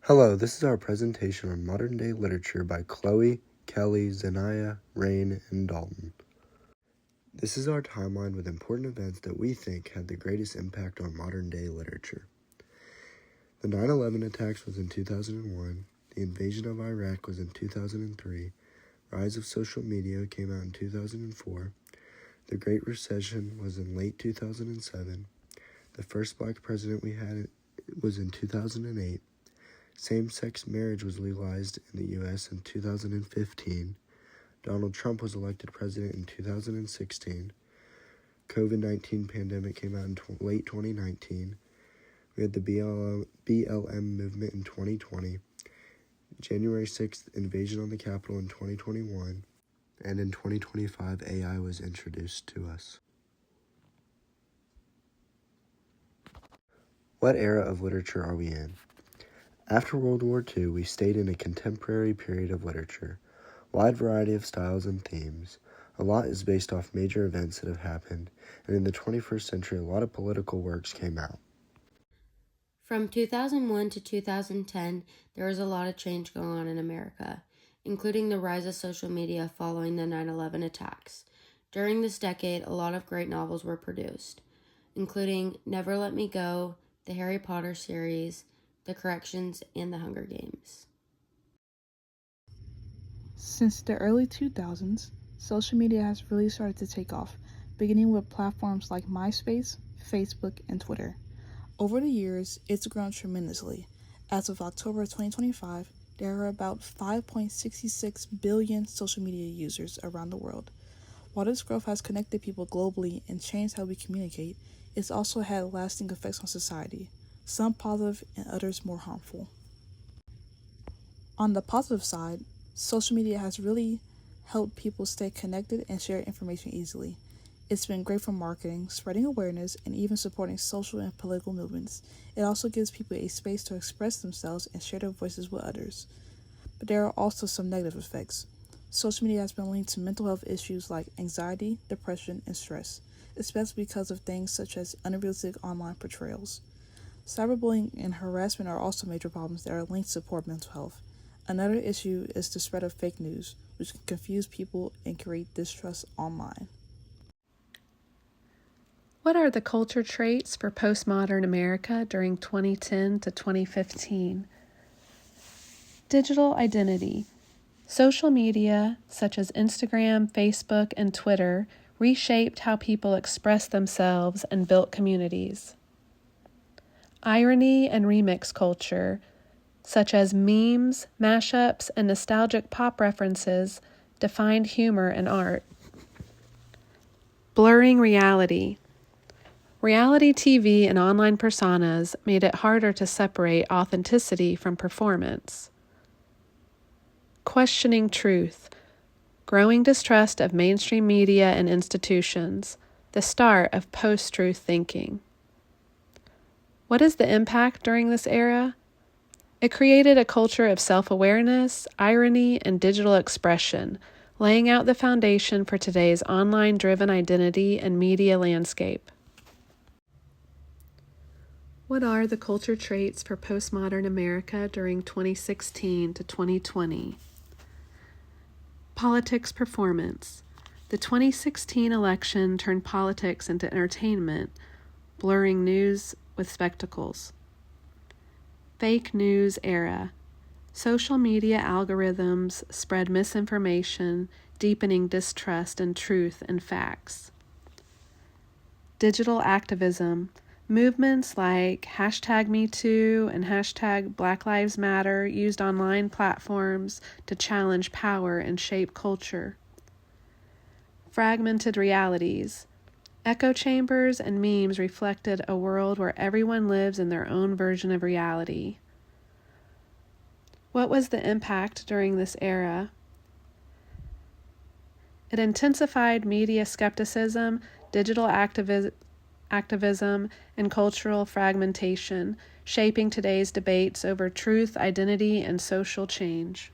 Hello, this is our presentation on modern day literature by Chloe, Kelly, Zanaya, Rain, and Dalton. This is our timeline with important events that we think had the greatest impact on modern day literature. The 9/11 attacks was in 2001, the invasion of Iraq was in 2003, Rise of Social Media came out in 2004, the Great Recession was in late 2007, the first black president we had was in 2008, same-sex marriage was legalized in the U.S. in 2015. Donald Trump was elected president in 2016. COVID-19 pandemic came out in late 2019. We had the BLM movement in 2020. January 6th invasion on the Capitol in 2021. And in 2025, AI was introduced to us. What era of literature are we in? After World War II, we stayed in a contemporary period of literature. Wide variety of styles and themes. A lot is based off major events that have happened, and in the 21st century, a lot of political works came out. From 2001 to 2010, there was a lot of change going on in America, including the rise of social media following the 9/11 attacks. During this decade, a lot of great novels were produced, including Never Let Me Go, the Harry Potter series, The Corrections, and The Hunger Games. Since the early 2000s, social media has really started to take off, beginning with platforms like MySpace, Facebook, and Twitter. Over the years, it's grown tremendously. As of October 2025, there are about 5.66 billion social media users around the world. While this growth has connected people globally and changed how we communicate, it's also had lasting effects on society, some positive and others more harmful. On the positive side, social media has really helped people stay connected and share information easily. It's been great for marketing, spreading awareness, and even supporting social and political movements. It also gives people a space to express themselves and share their voices with others. But there are also some negative effects. Social media has been linked to mental health issues like anxiety, depression, and stress, especially because of things such as unrealistic online portrayals. Cyberbullying and harassment are also major problems that are linked to poor mental health. Another issue is the spread of fake news, which can confuse people and create distrust online. What are the culture traits for postmodern America during 2010 to 2015? Digital identity. Social media, such as Instagram, Facebook, and Twitter, reshaped how people express themselves and built communities. Irony and remix culture, such as memes, mashups, and nostalgic pop references, defined humor and art. Blurring reality. Reality TV and online personas made it harder to separate authenticity from performance. Questioning truth. Growing distrust of mainstream media and institutions, the start of post-truth thinking. What is the impact during this era? It created a culture of self-awareness, irony, and digital expression, laying out the foundation for today's online-driven identity and media landscape. What are the culture traits for postmodern America during 2016 to 2020? Politics performance. The 2016 election turned politics into entertainment, blurring news with spectacles. Fake news era. Social media algorithms spread misinformation, deepening distrust in truth and facts. Digital activism. Movements like #MeToo and #BlackLivesMatter used online platforms to challenge power and shape culture. Fragmented realities. Echo chambers and memes reflected a world where everyone lives in their own version of reality. What was the impact during this era? It intensified media skepticism, digital activism, and cultural fragmentation, shaping today's debates over truth, identity, and social change.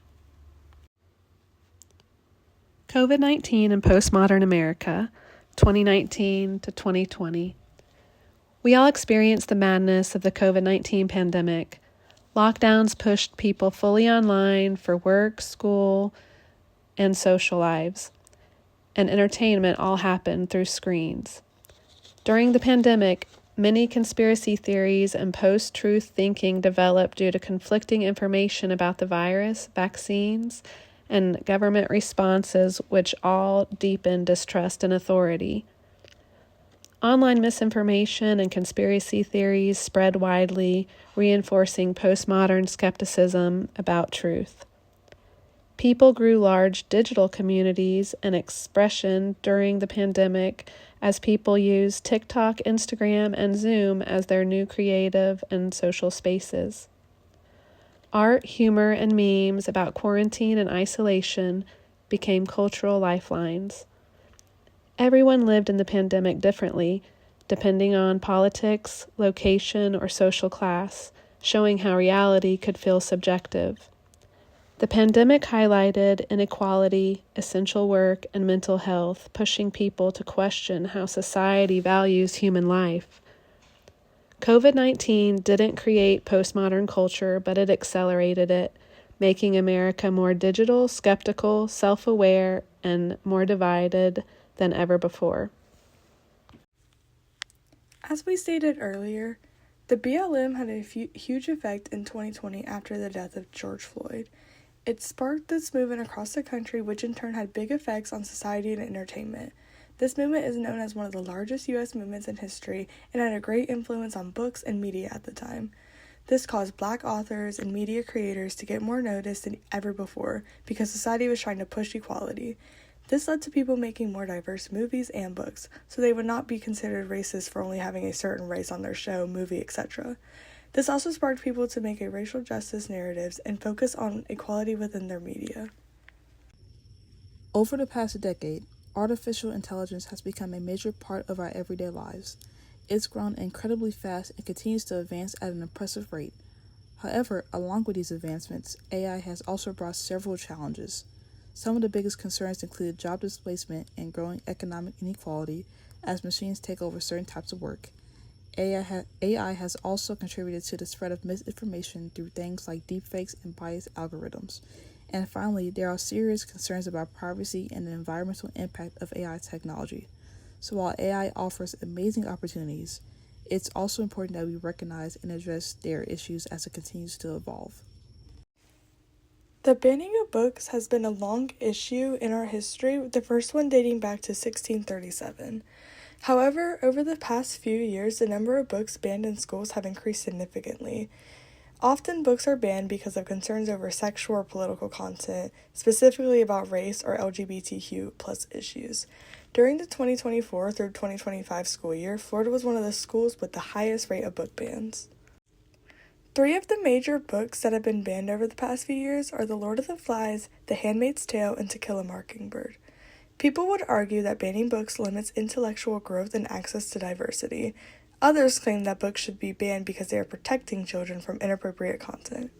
COVID-19 and postmodern America, 2019 to 2020. We all experienced the madness of the COVID-19 pandemic. Lockdowns pushed people fully online for work, school, and social lives, and entertainment all happened through screens. During the pandemic, many conspiracy theories and post-truth thinking developed due to conflicting information about the virus, vaccines, and government responses, which all deepened distrust in authority. Online misinformation and conspiracy theories spread widely, reinforcing postmodern skepticism about truth. People grew large digital communities and expression during the pandemic as people used TikTok, Instagram, and Zoom as their new creative and social spaces. Art, humor, and memes about quarantine and isolation became cultural lifelines. Everyone lived in the pandemic differently, depending on politics, location, or social class, showing how reality could feel subjective. The pandemic highlighted inequality, essential work, and mental health, pushing people to question how society values human life. COVID-19 didn't create postmodern culture, but it accelerated it, making America more digital, skeptical, self-aware, and more divided than ever before. As we stated earlier, the BLM had a huge effect in 2020 after the death of George Floyd. It sparked this movement across the country, which in turn had big effects on society and entertainment. This movement is known as one of the largest U.S. movements in history and had a great influence on books and media at the time. This caused Black authors and media creators to get more notice than ever before because society was trying to push equality. This led to people making more diverse movies and books, so they would not be considered racist for only having a certain race on their show, movie, etc. This also sparked people to make a racial justice narratives and focus on equality within their media. Over the past decade, artificial intelligence has become a major part of our everyday lives. It's grown incredibly fast and continues to advance at an impressive rate. However, along with these advancements, AI has also brought several challenges. Some of the biggest concerns include job displacement and growing economic inequality as machines take over certain types of work. AI has also contributed to the spread of misinformation through things like deepfakes and biased algorithms. And finally, there are serious concerns about privacy and the environmental impact of AI technology. So while AI offers amazing opportunities, it's also important that we recognize and address their issues as it continues to evolve. The banning of books has been a long issue in our history, with the first one dating back to 1637. However, over the past few years, the number of books banned in schools have increased significantly. Often books are banned because of concerns over sexual or political content, specifically about race or LGBTQ+ issues. During the 2024 through 2025 school year, Florida was one of the schools with the highest rate of book bans. 3 of the major books that have been banned over the past few years are The Lord of the Flies, The Handmaid's Tale, and To Kill a Mockingbird. People would argue that banning books limits intellectual growth and access to diversity. Others claim that books should be banned because they are protecting children from inappropriate content.